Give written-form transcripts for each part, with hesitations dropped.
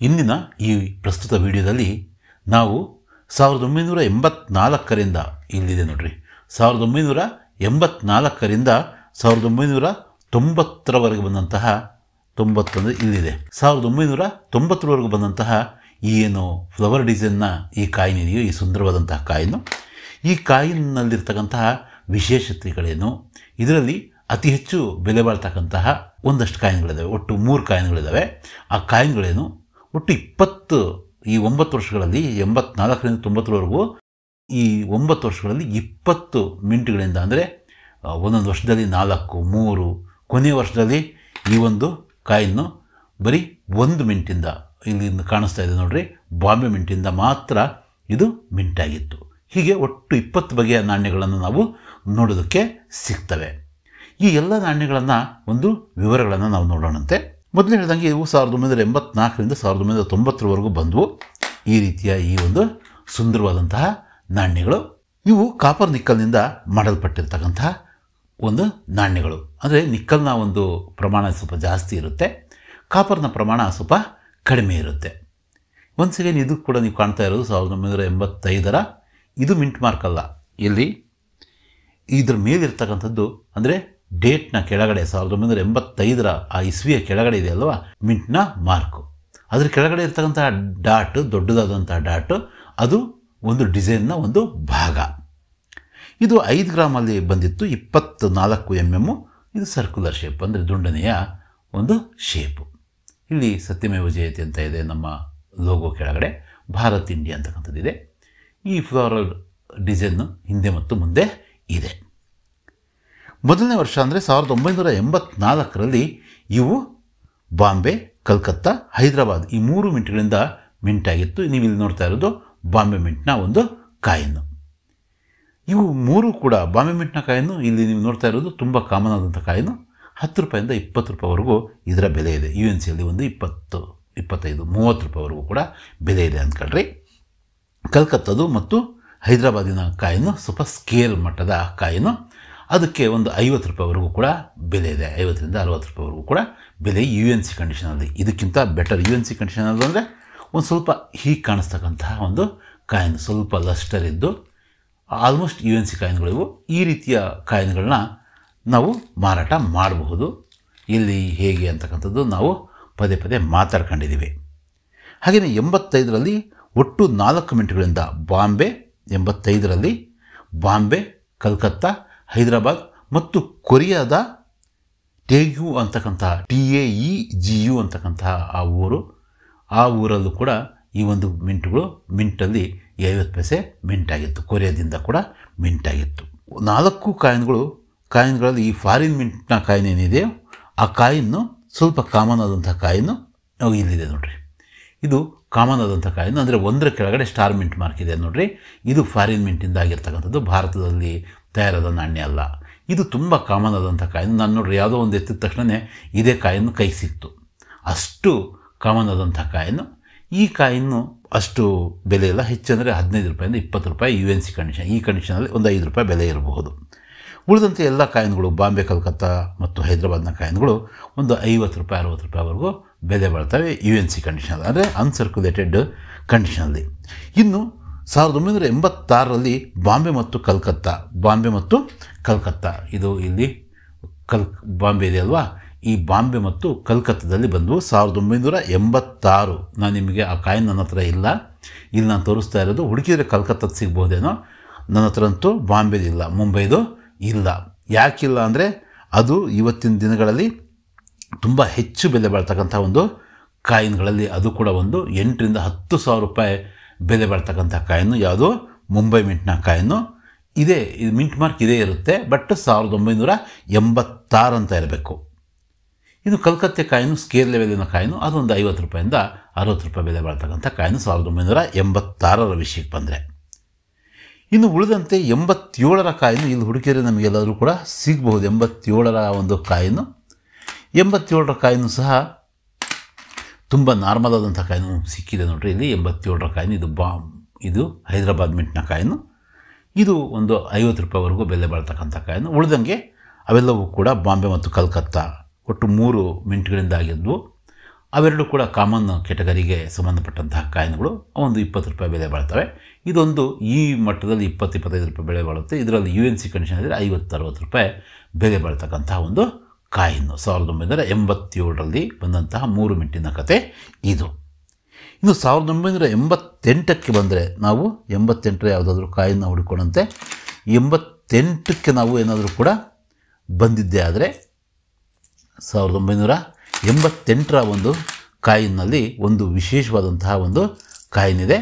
ಇಂದಿನ ಈ ಪ್ರಸ್ತುತ ವಿಡಿಯೋದಲ್ಲಿ ನಾವು 1984ರಿಂದ ಇಲ್ಲಿದೆ ನೋಡ್ರಿ, 1984ರಿಂದ 1990ರವರೆಗೆ ಬಂದಂತಹ 90 ಅಂದರೆ ಇಲ್ಲಿದೆ 1990ರವರೆಗೆ ಬಂದಂತಹ ಈ ಏನು ಫ್ಲವರ್ ಡಿಸೈನ್ನ ಈ ಕಾಯಿನ್ ಇದೆಯೋ, ಈ ಸುಂದರವಾದಂತಹ ಕಾಯಿನು, ಈ ಕಾಯಿನ್ನಲ್ಲಿರ್ತಕ್ಕಂತಹ ವಿಶೇಷತೆಗಳೇನು, ಇದರಲ್ಲಿ ಅತಿ ಹೆಚ್ಚು ಬೆಲೆ ಬಾಳ್ತಕ್ಕಂತಹ ಒಂದಷ್ಟು ಕಾಯಿನ್ಗಳಿದ್ದಾವೆ. ಒಟ್ಟು 3 ಕಾಯಿನ್ಗಳಿದ್ದಾವೆ. ಆ ಕಾಯಿನ್ಗಳೇನು, ಒಟ್ಟು 20 ಈ 9 ವರ್ಷಗಳಲ್ಲಿ 84ರಿಂದ 90ರವರೆಗೂ ಈ 9 ವರ್ಷಗಳಲ್ಲಿ 20 ಮಿಂಟ್ಗಳಿಂದ, ಅಂದರೆ ಒಂದೊಂದು ವರ್ಷದಲ್ಲಿ 4, 3, ಕೊನೆಯ ವರ್ಷದಲ್ಲಿ ಈ ಒಂದು ಕಾಯಿನ್ನು ಬರೀ 1 ಮಿಂಟಿಂದ, ಇಲ್ಲಿ ಕಾಣಿಸ್ತಾ ಇದೆ ನೋಡ್ರಿ, ಬಾಂಬೆ ಮಿಂಟಿಂದ ಮಾತ್ರ ಇದು ಮಿಂಟಾಗಿತ್ತು. ಹೀಗೆ ಒಟ್ಟು 20 ಬಗೆಯ ನಾಣ್ಯಗಳನ್ನು ನಾವು ನೋಡೋದಕ್ಕೆ ಸಿಗ್ತವೆ. ಈ ಎಲ್ಲ ನಾಣ್ಯಗಳನ್ನು ಒಂದು ವಿವರಗಳನ್ನು ನಾವು ನೋಡೋಣಂತೆ. ಮೊದಲು ಹೇಳಿದಂಗೆ ಇವು 1984ರಿಂದ 1990ರವರೆಗೂ ಬಂದವು. ಈ ರೀತಿಯ ಈ ಒಂದು ಸುಂದರವಾದಂತಹ ನಾಣ್ಯಗಳು. ಇವು ಕಾಪರ್ ನಿಕ್ಕಲ್ನಿಂದ ಮಾಡಲ್ಪಟ್ಟಿರ್ತಕ್ಕಂತಹ ಒಂದು ನಾಣ್ಯಗಳು. ಅಂದರೆ ನಿಕ್ಕಲ್ನ ಒಂದು ಪ್ರಮಾಣ ಸ್ವಲ್ಪ ಜಾಸ್ತಿ ಇರುತ್ತೆ, ಕಾಪರ್ನ ಪ್ರಮಾಣ ಸ್ವಲ್ಪ ಕಡಿಮೆ ಇರುತ್ತೆ. ಒಂದು ಸೆಕೆಂಡ್, ಇದು ಕೂಡ ನೀವು ಕಾಣ್ತಾ ಇರೋದು 1985ರ, ಇದು ಮಿಂಟ್ ಮಾರ್ಕ್ ಅಲ್ಲ. ಇಲ್ಲಿ ಇದ್ರ ಮೇಲಿರ್ತಕ್ಕಂಥದ್ದು ಅಂದರೆ ಡೇಟ್ನ ಕೆಳಗಡೆ 1985ರ ಆ ಇಸ್ವಿಯ ಕೆಳಗಡೆ ಇದೆ ಅಲ್ವಾ ಮಿಂಟ್ನ ಮಾರ್ಕು. ಅದ್ರ ಕೆಳಗಡೆ ಇರ್ತಕ್ಕಂತಹ ಡಾಟ್, ದೊಡ್ಡದಾದಂತಹ ಡಾಟ್, ಅದು ಒಂದು ಡಿಸೈನ್ನ ಒಂದು ಭಾಗ. ಇದು 5 ಗ್ರಾಮಲ್ಲಿ ಬಂದಿತ್ತು, 24 mm. ಇದು ಸರ್ಕ್ಯುಲರ್ ಶೇಪ್, ಅಂದರೆ ದುಂಡನೆಯ ಒಂದು ಶೇಪು. ಇಲ್ಲಿ ಸತ್ಯಮೇವ ಜಯತೆ ಅಂತ ಇದೆ ನಮ್ಮ ಲೋಗೋ ಕೆಳಗಡೆ, ಭಾರತ್ ಇಂಡಿಯಾ ಅಂತಕ್ಕಂಥದ್ದಿದೆ. ಈ ಫ್ಲೋರಲ್ ಡಿಸೈನ್ನು ಹಿಂದೆ ಮತ್ತು ಮುಂದೆ ಇದೆ. ಮೊದಲನೇ ವರ್ಷ ಅಂದರೆ 1984ರಲ್ಲಿ ಇವು ಬಾಂಬೆ, ಕಲ್ಕತ್ತಾ, ಹೈದರಾಬಾದ್ ಈ 3 ಮಿಂಟ್ಗಳಿಂದ ಮಿಂಟಾಗಿತ್ತು. ನೀವು ಇಲ್ಲಿ ನೋಡ್ತಾ ಇರೋದು ಬಾಂಬೆ ಮಿಂಟ್ನ ಒಂದು ಕಾಯಿನ್ನು. ಇವು 3 ಕೂಡ ಬಾಂಬೆ ಮಿಂಟ್ನ ಕಾಯಿನ್ನು. ಇಲ್ಲಿ ನೀವು ನೋಡ್ತಾ ಇರೋದು ತುಂಬ ಕಾಮನ್ ಆದಂಥ ಕಾಯಿನ್ನು. 10 ರೂಪಾಯಿಂದ 20 ರೂಪಾಯಿವರೆಗೂ ಇದರ ಬೆಲೆ ಇದೆ. UNCಯಲ್ಲಿ ಒಂದು 20, 25, 30 ರೂಪಾಯಿವರೆಗೂ ಕೂಡ ಬೆಲೆ ಇದೆ ಅಂದ್ಕೊಳ್ರಿ. ಕಲ್ಕತ್ತದು ಮತ್ತು ಹೈದರಾಬಾದಿನ ಕಾಯಿನ್ನು ಸ್ವಲ್ಪ ಸ್ಕೇಲ್ ಮಟ್ಟದ ಕಾಯಿನ್ನು. ಅದಕ್ಕೆ ಒಂದು 50 ರೂಪಾಯಿವರೆಗೂ ಕೂಡ ಬೆಲೆ ಇದೆ. 50ರಿಂದ 60 ರೂಪಾಯಿವರೆಗೂ ಕೂಡ ಬೆಲೆ UNC ಕಂಡೀಷನಲ್ಲಿ. ಇದಕ್ಕಿಂತ ಬೆಟರ್ UNC ಕಂಡೀಷನಲ್ಲಿ ಅಂದರೆ ಒಂದು ಸ್ವಲ್ಪ ಹೀಗೆ ಕಾಣಿಸ್ತಕ್ಕಂತಹ ಒಂದು ಕಾಯಿನ್, ಸ್ವಲ್ಪ ಲಸ್ಟರ್ ಇದ್ದು ಆಲ್ಮೋಸ್ಟ್ UNC ಕಾಯಿನ್ಗಳಿವು. ಈ ರೀತಿಯ ಕಾಯಿನ್ಗಳನ್ನ ನಾವು ಮಾರಾಟ ಮಾಡಬಹುದು. ಇಲ್ಲಿ ಹೇಗೆ ಅಂತಕ್ಕಂಥದ್ದು ನಾವು ಪದೇ ಪದೇ ಮಾತಾಡ್ಕೊಂಡಿದ್ದೀವಿ. ಹಾಗೆಯೇ 85ರಲ್ಲಿ ಒಟ್ಟು 4 ಮಿಂಟ್ಗಳಿಂದ ಬಾಂಬೆ, 85ರಲ್ಲಿ ಬಾಂಬೆ, ಕಲ್ಕತ್ತಾ, ಹೈದರಾಬಾದ್ ಮತ್ತು ಕೊರಿಯಾದ ಟೇಗ್ಯು ಅಂತಕ್ಕಂತಹ TAEGU ಅಂತಕ್ಕಂತಹ ಆ ಊರು, ಆ ಊರಲ್ಲೂ ಕೂಡ ಈ ಒಂದು ಮಿಂಟಲ್ಲಿ 50 ಪೈಸೆ ಮಿಂಟಾಗಿತ್ತು. ಕೊರಿಯಾದಿಂದ ಕೂಡ ಮಿಂಟಾಗಿತ್ತು. 4 ಕಾಯಿನ್ಗಳಲ್ಲಿ ಈ ಫಾರಿನ್ ಮಿಂಟ್ನ ಕಾಯಿನ್ ಏನಿದೆ, ಆ ಕಾಯಿನ್ನು ಸ್ವಲ್ಪ ಕಾಮನ್ ಆದಂಥ ಕಾಯಿನ್ನು ಇಲ್ಲಿದೆ ನೋಡ್ರಿ. ಇದು ಕಾಮನ್ ಆದಂಥ ಕಾಯಿನ್, ಅಂದರೆ 1ರ ಕೆಳಗಡೆ ಸ್ಟಾರ್ ಮಿಂಟ್ ಮಾರ್ಕ್ ಇದೆ ನೋಡ್ರಿ. ಇದು ಫಾರಿನ್ ಮಿಂಟಿಂದ ಆಗಿರ್ತಕ್ಕಂಥದ್ದು, ಭಾರತದಲ್ಲಿ ತಯಾರಾದ ನಾಣ್ಯ ಅಲ್ಲ. ಇದು ತುಂಬ ಕಾಮನ್ ಆದಂಥ ಕಾಯಿನ್. ನಾನು ನೋಡ್ರಿ ಯಾವುದೋ ಒಂದು ಎತ್ತಿದ ತಕ್ಷಣ ಇದೇ ಕಾಯಿನ್ನು ಕೈಗೆ ಸಿಕ್ತು, ಅಷ್ಟು ಕಾಮನ್ ಆದಂಥ ಕಾಯಿನ್ನು. ಈ ಕಾಯಿನ್ನು ಅಷ್ಟು ಬೆಲೆ ಇಲ್ಲ, ಹೆಚ್ಚಂದರೆ 15 ರೂಪಾಯಿಂದ 20 ರೂಪಾಯಿ UNC ಕಂಡೀಷನ್. ಈ ಕಂಡೀಷನಲ್ಲಿ ಒಂದು 5 ರೂಪಾಯಿ ಬೆಲೆ ಇರಬಹುದು. ಉಳಿದಂತೆ ಎಲ್ಲ ಕಾಯಿನ್ಗಳು, ಬಾಂಬೆ, ಕಲ್ಕತ್ತಾ ಮತ್ತು ಹೈದರಾಬಾದ್ನ ಕಾಯಿನ್ಗಳು ಒಂದು 50 ರೂಪಾಯಿ 60 ರೂಪಾಯಿವರೆಗೂ ಬೆಲೆ ಬಾಳ್ತವೆ UNC ಕಂಡೀಷನ್, ಅಂದರೆ ಅನ್ಸರ್ಕ್ಯುಲೇಟೆಡ್ ಕಂಡೀಷನಲ್ಲಿ. ಇನ್ನು 1986ರಲ್ಲಿ ಬಾಂಬೆ ಮತ್ತು ಕಲ್ಕತ್ತಾ ಇದು ಇಲ್ಲಿ ಬಾಂಬೆ ಇದೆ ಅಲ್ವಾ, ಈ ಬಾಂಬೆ ಮತ್ತು ಕಲ್ಕತ್ತಾದಲ್ಲಿ ಬಂದವು 1986. ನಾನು ನಿಮಗೆ ಆ ಕಾಯಿನ್ ನನ್ನ ಹತ್ರ ಇಲ್ಲ, ಇಲ್ಲಿ ನಾನು ತೋರಿಸ್ತಾ ಇರೋದು. ಹುಡುಕಿದರೆ ಕಲ್ಕತ್ತದ ಸಿಗ್ಬೋದೇನೋ, ನನ್ನ ಹತ್ರ ಅಂತೂ ಬಾಂಬೆದಿಲ್ಲ, ಮುಂಬೈದು ಇಲ್ಲ. ಯಾಕಿಲ್ಲ ಅಂದರೆ ಅದು ಇವತ್ತಿನ ದಿನಗಳಲ್ಲಿ ತುಂಬ ಹೆಚ್ಚು ಬೆಲೆ ಬಾಳ್ತಕ್ಕಂಥ ಒಂದು ಕಾಯಿನ್ಗಳಲ್ಲಿ ಅದು ಕೂಡ ಒಂದು 8ರಿಂದ 10 ಸಾವಿರ ರೂಪಾಯಿ ಬೆಲೆ ಬಾಳ್ತಕ್ಕಂಥ ಕಾಯಿನ್ನು. ಯಾವುದು? ಮುಂಬೈ ಮಿಂಟ್ನ ಕಾಯಿನ್ನು. ಇದೇ ಮಿಂಟ್ ಮಾರ್ಕ್ ಇದೇ ಇರುತ್ತೆ, ಬಟ್ 1986 ಅಂತ ಇರಬೇಕು. ಇನ್ನು ಕಲ್ಕತ್ತೆ ಕಾಯಿನು ಸ್ಕೇಲ್ ಲೆವೆಲಿನ ಕಾಯಿನು, ಅದೊಂದು 50 ರೂಪಾಯಿಂದ 60 ರೂಪಾಯಿ ಬೆಲೆ ಬಾಳ್ತಕ್ಕಂಥ ಕಾಯಿನು 1986ರ ವಿಷಯಕ್ಕೆ ಬಂದರೆ. ಇನ್ನು ಉಳಿದಂತೆ 87ರ ಕಾಯಿನು ಇಲ್ಲಿ ಹುಡುಕಿದರೆ ನಮಗೆಲ್ಲರೂ ಕೂಡ ಸಿಗಬಹುದು. 87ರ ಒಂದು ಕಾಯಿನು, 87ರ ಕಾಯಿನು ಸಹ ತುಂಬ ನಾರ್ಮಲ್ ಆದಂಥ ಕಾಯಿನು ಸಿಕ್ಕಿದೆ ನೋಡ್ರಿ. ಇಲ್ಲಿ 87ರ ಕಾಯಿನು, ಇದು ಹೈದರಾಬಾದ್ ಮಿಂಟ್ನ ಕಾಯಿನು. ಇದು ಒಂದು 50 ರೂಪಾಯಿವರೆಗೂ ಬೆಲೆ ಬಾಳ್ತಕ್ಕಂಥ ಕಾಯಿನು. ಉಳಿದಂಗೆ ಅವೆಲ್ಲವೂ ಕೂಡ ಬಾಂಬೆ ಮತ್ತು ಕಲ್ಕತ್ತಾ ಒಟ್ಟು 3 ಮಿಂಟ್ಗಳಿಂದ ಆಗಿದ್ವು. ಅವೆರಡು ಕೂಡ ಕಾಮನ್ ಕೆಟಗರಿಗೆ ಸಂಬಂಧಪಟ್ಟಂತಹ ಕಾಯಿನ್ಗಳು ಒಂದು 20 ರೂಪಾಯಿ ಬೆಲೆ ಬಾಳ್ತವೆ. ಇದೊಂದು ಈ ಮಟ್ಟದಲ್ಲಿ 20-25 ರೂಪಾಯಿ ಬೆಲೆ ಬಾಳುತ್ತೆ. ಇದರಲ್ಲಿ UNC ಕಂಡೀಷನ್ ಇದ್ದರೆ 50-60 ರೂಪಾಯಿ ಬೆಲೆ ಬಾಳ್ತಕ್ಕಂತಹ ಒಂದು ಕಾಯಿನ್ನು 1987ರಲ್ಲಿ ಬಂದಂತಹ 3 ಮಿಂಟಿನ ಕತೆ ಇದು. ಇನ್ನು 1988ಕ್ಕೆ ಬಂದರೆ ನಾವು 88ರ ಯಾವುದಾದ್ರೂ ಕಾಯಿನ್ನ ಹುಡುಕೊಂಡಂತೆ 88ಕ್ಕೆ ನಾವು ಏನಾದರೂ ಕೂಡ ಬಂದಿದ್ದೇ ಆದರೆ 1988ರ ಒಂದು ಕಾಯಿನ್ನಲ್ಲಿ ಒಂದು ವಿಶೇಷವಾದಂತಹ ಒಂದು ಕಾಯಿನ್ ಇದೆ.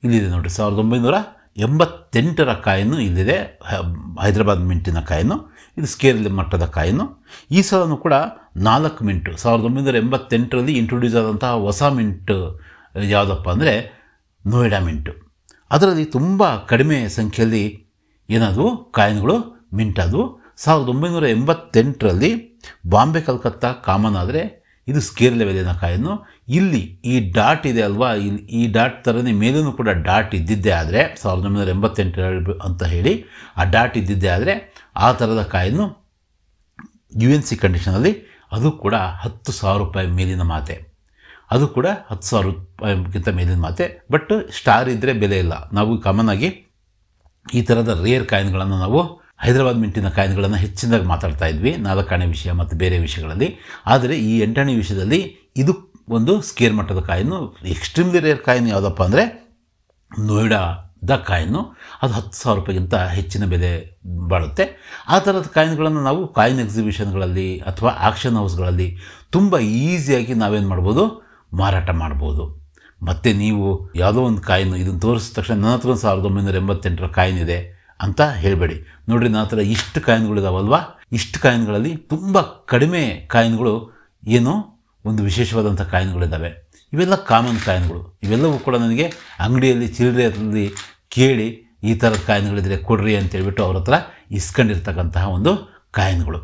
ಇಲ್ಲಿದೆ ನೋಡಿ, 1988ರ ಕಾಯಿನ್ನು ಇಲ್ಲಿದೆ. ಹೈದರಾಬಾದ್ ಮಿಂಟಿನ ಕಾಯಿನು. ಇದು ಸ್ಕೇಲ್ ಮಟ್ಟದ ಕಾಯಿನು. ಈ ಸಲನೂ ಕೂಡ 4 ಮಿಂಟು 1988ರಲ್ಲಿ ಇಂಟ್ರೊಡ್ಯೂಸ್ ಆದಂತಹ ಹೊಸ ಮಿಂಟ್ ಯಾವುದಪ್ಪ ಅಂದರೆ ನೋಯ್ಡಾ ಮಿಂಟು. ಅದರಲ್ಲಿ ತುಂಬ ಕಡಿಮೆ ಸಂಖ್ಯೆಯಲ್ಲಿ ಏನಾದವು ಕಾಯಿನ್ಗಳು ಮಿಂಟಾದವು. 1988ರಲ್ಲಿ ಬಾಂಬೆ ಕಲ್ಕತ್ತಾ ಕಾಮನ್ ಆದರೆ ಇದು ಸ್ಕೇಲ್ ಲೆವೆಲಿನ ಕಾಯಿನು. ಇಲ್ಲಿ ಈ ಡಾಟ್ ಇದೆ ಅಲ್ವಾ, ಇಲ್ಲಿ ಈ ಡಾಟ್ ಥರನೇ ಮೇಲೂ ಕೂಡ ಡಾಟ್ ಇದ್ದಿದ್ದೇ ಆದರೆ 1988 ಅಂತ ಹೇಳಿ ಆ ಡಾಟ್ ಇದ್ದಿದ್ದೇ ಆದರೆ ಆ ಥರದ ಕಾಯಿನು UNC ಕಂಡೀಷನಲ್ಲಿ ಅದು ಕೂಡ 10,000 ರೂಪಾಯಿ ಮೇಲಿನ ಮಾತೆ. ಅದು ಕೂಡ 10,000 ರೂಪಾಯಿಗಿಂತ ಮೇಲಿನ ಮಾತೆ. ಬಟ್ ಸ್ಟಾರ್ ಇದ್ದರೆ ಬೆಲೆ ಇಲ್ಲ. ನಾವು ಕಾಮನ್ ಆಗಿ ಈ ಥರದ ರೇರ್ ಕಾಯಿನ್ಗಳನ್ನು ನಾವು ಹೈದರಾಬಾದ್ ಮಿಂಟಿನ ಕಾಯಿನ್ಗಳನ್ನು ಹೆಚ್ಚಿನದಾಗಿ ಮಾತಾಡ್ತಾ ಇದ್ವಿ 4ನೇ ವಿಷಯ ಮತ್ತು ಬೇರೆ ವಿಷಯಗಳಲ್ಲಿ. ಆದರೆ ಈ 8ನೇ ವಿಷಯದಲ್ಲಿ ಇದು ಒಂದು ಸ್ಕೇರ್ ಮಟ್ಟದ ಕಾಯಿನು. ಎಕ್ಸ್ಟ್ರೀಮ್ಲಿ ರೇರ್ ಕಾಯಿನ್ ಯಾವುದಪ್ಪ ಅಂದರೆ ನೋಯ್ಡಾದ ಕಾಯಿನು. ಅದು 10,000 ರೂಪಾಯಿಗಿಂತ ಹೆಚ್ಚಿನ ಬೆಲೆ ಬಾಳುತ್ತೆ. ಆ ಥರದ ಕಾಯಿನ್ಗಳನ್ನು ನಾವು ಕಾಯಿನ್ ಎಕ್ಸಿಬಿಷನ್ಗಳಲ್ಲಿ ಅಥವಾ ಆಕ್ಷನ್ ಹೌಸ್ಗಳಲ್ಲಿ ತುಂಬ ಈಸಿಯಾಗಿ ನಾವೇನು ಮಾಡ್ಬೋದು, ಮಾರಾಟ ಮಾಡ್ಬೋದು. ಮತ್ತು ನೀವು ಯಾವುದೋ ಒಂದು ಕಾಯಿನು ಇದನ್ನು ತೋರಿಸಿದ ತಕ್ಷಣ ನನ್ನ ಹತ್ರ 1988ರ ಕಾಯಿನ್ ಇದೆ ಅಂತ ಹೇಳಬೇಡಿ. ನೋಡಿರಿ, ನನ್ನ ಹತ್ರ ಇಷ್ಟು ಕಾಯಿನ್ಗಳಿದಾವಲ್ವಾ, ಇಷ್ಟು ಕಾಯಿನ್ಗಳಲ್ಲಿ ತುಂಬ ಕಡಿಮೆ ಕಾಯಿನ್ಗಳು ಏನು ಒಂದು ವಿಶೇಷವಾದಂಥ ಕಾಯಿನ್ಗಳಿದ್ದಾವೆ. ಇವೆಲ್ಲ ಕಾಮನ್ ಕಾಯಿನ್ಗಳು. ಇವೆಲ್ಲವೂ ಕೂಡ ನನಗೆ ಅಂಗಡಿಯಲ್ಲಿ ಚಿಲ್ಲರೆಯಲ್ಲಿ ಕೇಳಿ ಈ ಥರದ ಕಾಯಿನ್ಗಳಿದ್ರೆ ಕೊಡ್ರಿ ಅಂತೇಳ್ಬಿಟ್ಟು ಅವ್ರ ಹತ್ರ ಇಸ್ಕೊಂಡಿರ್ತಕ್ಕಂತಹ ಒಂದು ಕಾಯಿನ್ಗಳು.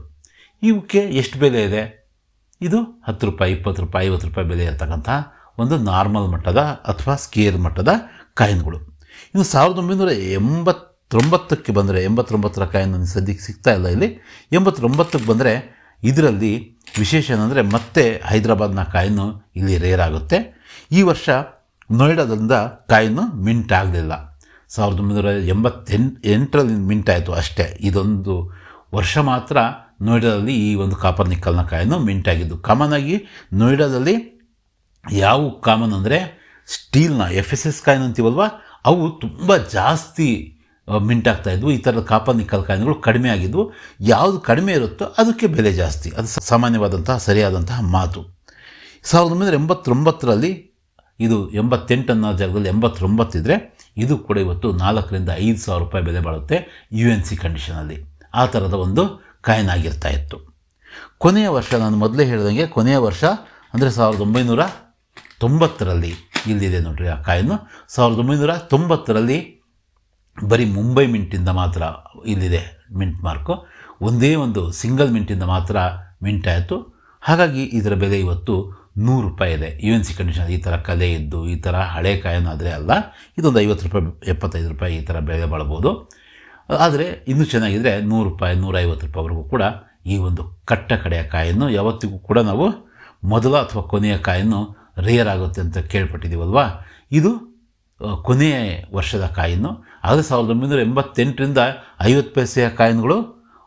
ಇವಕ್ಕೆ ಎಷ್ಟು ಬೆಲೆ ಇದೆ? ಇದು 10 ರೂಪಾಯಿ, 20 ರೂಪಾಯಿ, 50 ರೂಪಾಯಿ ಬೆಲೆ ಇರತಕ್ಕಂತಹ ಒಂದು ನಾರ್ಮಲ್ ಮಟ್ಟದ ಅಥವಾ ಸ್ಕೇರ್ ಮಟ್ಟದ ಕಾಯಿನ್ಗಳು. ಇನ್ನು 1989ಕ್ಕೆ ಬಂದರೆ 89ರ ಕಾಯಿನ್ ನನಗೆ ಸದ್ಯಕ್ಕೆ ಸಿಗ್ತಾ ಇಲ್ಲ ಇಲ್ಲಿ. 89ಕ್ಕೆ ಬಂದರೆ ಇದರಲ್ಲಿ ವಿಶೇಷ ಏನಂದರೆ ಮತ್ತೆ ಹೈದರಾಬಾದ್ನ ಕಾಯಿನ್ನು ಇಲ್ಲಿ ರೇರ್ ಆಗುತ್ತೆ. ಈ ವರ್ಷ ನೋಯ್ಡಾದಿಂದ ಕಾಯಿನ್ನು ಮಿಂಟ್ ಆಗಲಿಲ್ಲ. 1988ರಲ್ಲಿ ಮಿಂಟ್ ಆಯಿತು ಅಷ್ಟೇ. ಇದೊಂದು ವರ್ಷ ಮಾತ್ರ ನೋಯ್ಡಾದಲ್ಲಿ ಈ ಒಂದು ಕಾಪರ್ ನಿಕ್ಕಲ್ನ ಕಾಯಿನ್ನು ಮಿಂಟ್ ಆಗಿದ್ದು. ಕಾಮನ್ ಆಗಿ ನೋಯ್ಡಾದಲ್ಲಿ ಯಾವ ಕಾಮನ್ ಅಂದರೆ ಸ್ಟೀಲ್ನ FSS ಕಾಯಿನ್ ಅಂತೀವಲ್ವ, ಅವು ತುಂಬ ಜಾಸ್ತಿ ಮಿಂಟ್ ಆಗ್ತಾಯಿದ್ವು. ಈ ಥರದ ಕಾಪರ್ ನಿಕ್ಕಲ್ ಕಾಯಿನ್ಗಳು ಕಡಿಮೆ ಆಗಿದ್ವು. ಯಾವುದು ಕಡಿಮೆ ಇರುತ್ತೋ ಅದಕ್ಕೆ ಬೆಲೆ ಜಾಸ್ತಿ. ಅದು ಸಾಮಾನ್ಯವಾದಂತಹ ಸರಿಯಾದಂತಹ ಮಾತು. 1989ರಲ್ಲಿ ಇದು 88 ಅನ್ನೋ ಜಾಗದಲ್ಲಿ 89 ಇದ್ದರೆ ಇದು ಕೂಡ ಇವತ್ತು 4,000-5,000 ರೂಪಾಯಿ ಬೆಲೆ ಬಾಳುತ್ತೆ UNC ಕಂಡೀಷನಲ್ಲಿ. ಆ ಥರದ ಒಂದು ಕಾಯಿನ್ ಆಗಿರ್ತಾ ಇತ್ತು. ಕೊನೆಯ ವರ್ಷ ನಾನು ಮೊದಲೇ ಹೇಳಿದಂಗೆ ಕೊನೆಯ ವರ್ಷ ಅಂದರೆ 1990ರಲ್ಲಿ ಇಲ್ಲಿದೆ ನೋಡ್ರಿ ಆ ಕಾಯಿನು. 1990ರಲ್ಲಿ ಬರೀ ಮುಂಬೈ ಮಿಂಟಿಂದ ಮಾತ್ರ ಇಲ್ಲಿದೆ ಮಿಂಟ್ ಮಾರ್ಕು. ಒಂದೇ ಒಂದು ಸಿಂಗಲ್ ಮಿಂಟಿಂದ ಮಾತ್ರ ಮಿಂಟ್ ಆಯಿತು. ಹಾಗಾಗಿ ಇದರ ಬೆಲೆ ಇವತ್ತು 100 ರೂಪಾಯಿ ಇದೆ UNC ಕಂಡೀಷನ್. ಈ ಥರ ಕಲೆ ಇದ್ದು ಈ ಥರ ಹಳೆ ಕಾಯಿನ್ ಆದರೆ ಅಲ್ಲ, ಇದೊಂದು 50 ರೂಪಾಯಿ 75 ರೂಪಾಯಿ ಈ ಥರ ಬೆಲೆ ಬಾಳ್ಬೋದು. ಆದರೆ ಇನ್ನೂ ಚೆನ್ನಾಗಿದ್ದರೆ 100 ರೂಪಾಯಿ 150 ರೂಪಾಯಿವರೆಗೂ ಕೂಡ ಈ ಒಂದು ಕಟ್ಟ ಕಡೆಯ ಕಾಯನ್ನು ಯಾವತ್ತಿಗೂ ಕೂಡ ನಾವು ಮೊದಲ ಅಥವಾ ಕೊನೆಯ ಕಾಯನ್ನು ರೇರ್ ಆಗುತ್ತೆ ಅಂತ ಕೇಳ್ಪಟ್ಟಿದ್ದೀವಲ್ವಾ. ಇದು ಕೊನೆಯ ವರ್ಷದ ಕಾಯಿನ್ನು. ಆದರೆ 1988ರಿಂದ 50 ಪೈಸೆಯ ಕಾಯಿನ್ಗಳು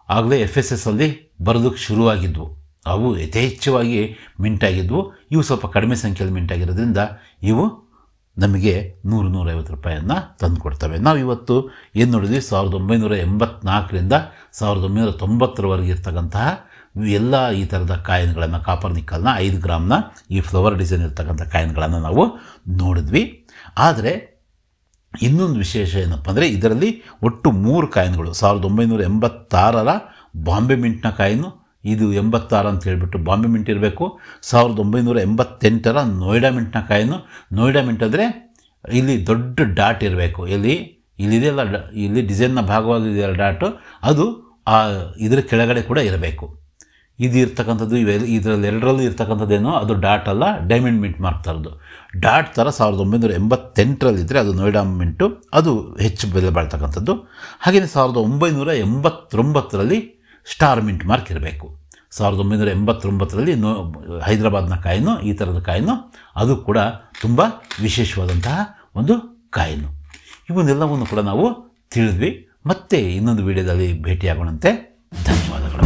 ಆಗಲೇ FSS ಅಲ್ಲಿ ಬರೋದಕ್ಕೆ ಶುರುವಾಗಿದ್ವು. ಅವು ಯಥೇಚ್ಛವಾಗಿ ಮಿಂಟಾಗಿದ್ವು. ಇವು ಸ್ವಲ್ಪ ಕಡಿಮೆ ಸಂಖ್ಯೆಯಲ್ಲಿ ಮಿಂಟಾಗಿರೋದ್ರಿಂದ ಇವು ನಮಗೆ 100-150 ರೂಪಾಯಿಯನ್ನು ತಂದು ಕೊಡ್ತವೆ. ನಾವು ಇವತ್ತು ಏನು ನೋಡಿದ್ವಿ, 1984ರಿಂದ 1990ರವರೆಗೆ ಇರ್ತಕ್ಕಂತಹ ಎಲ್ಲ ಈ ಥರದ ಕಾಯಿನ್ಗಳನ್ನು, ಕಾಪರ್ ನಿಕ್ಕಲ್ನ 5 ಗ್ರಾಮ್ನ ಈ ಫ್ಲವರ್ ಡಿಸೈನ್ ಇರ್ತಕ್ಕಂಥ ಕಾಯಿನ್ಗಳನ್ನು ನಾವು ನೋಡಿದ್ವಿ. ಆದರೆ ಇನ್ನೊಂದು ವಿಶೇಷ ಏನಪ್ಪ ಅಂದರೆ ಇದರಲ್ಲಿ ಒಟ್ಟು 3 ಕಾಯಿನ್ಗಳು. 1986ರ ಬಾಂಬೆ ಮಿಂಟ್ನ ಕಾಯಿನು, ಇದು 86 ಅಂತ ಹೇಳಿಬಿಟ್ಟು ಬಾಂಬೆ ಮಿಂಟ್ ಇರಬೇಕು. 1988ರ ನೋಯ್ಡಾ ಮಿಂಟ್ನ ಕಾಯಿನು. ನೋಯ್ಡಾ ಮಿಂಟ್ ಅಂದರೆ ಇಲ್ಲಿ ದೊಡ್ಡ ಡಾಟ್ ಇರಬೇಕು. ಇಲ್ಲಿದೆಯಲ್ಲ, ಇಲ್ಲಿ ಡಿಸೈನ್ನ ಭಾಗವಾಗಿದೆಯಲ್ಲ ಡಾಟು, ಅದು ಇದರ ಕೆಳಗಡೆ ಕೂಡ ಇರಬೇಕು. ಇದು ಇರ್ತಕ್ಕಂಥದ್ದು ಇದರಲ್ಲಿ ಎರಡರಲ್ಲೂ ಇರ್ತಕ್ಕಂಥದ್ದೇನೋ ಅದು ಡಾಟ್ ಅಲ್ಲ, ಡೈಮಂಡ್ ಮಿಂಟ್ ಮಾರ್ಕ್ ಥರದ್ದು ಡಾಟ್ ಥರ 1988ರಲ್ಲಿದ್ದರೆ ಅದು ನೋಯ್ಡಾ ಮಿಂಟು, ಅದು ಹೆಚ್ಚು ಬೆಲೆ ಬಾಳ್ತಕ್ಕಂಥದ್ದು. ಹಾಗೆಯೇ 1989ರಲ್ಲಿ ಸ್ಟಾರ್ ಮಿಂಟ್ ಮಾರ್ಕ್ ಇರಬೇಕು. 1989ರಲ್ಲಿ ಹೈದರಾಬಾದ್ನ ಕಾಯಿನು, ಈ ಥರದ ಕಾಯಿನು, ಅದು ಕೂಡ ತುಂಬ ವಿಶೇಷವಾದಂತಹ ಒಂದು ಕಾಯಿನು. ಇವನ್ನೆಲ್ಲವನ್ನು ಕೂಡ ನಾವು ತಿಳಿದ್ವಿ. ಮತ್ತೆ ಇನ್ನೊಂದು ವಿಡಿಯೋದಲ್ಲಿ ಭೇಟಿಯಾಗೋಣಂತೆ. ಧನ್ಯವಾದಗಳು.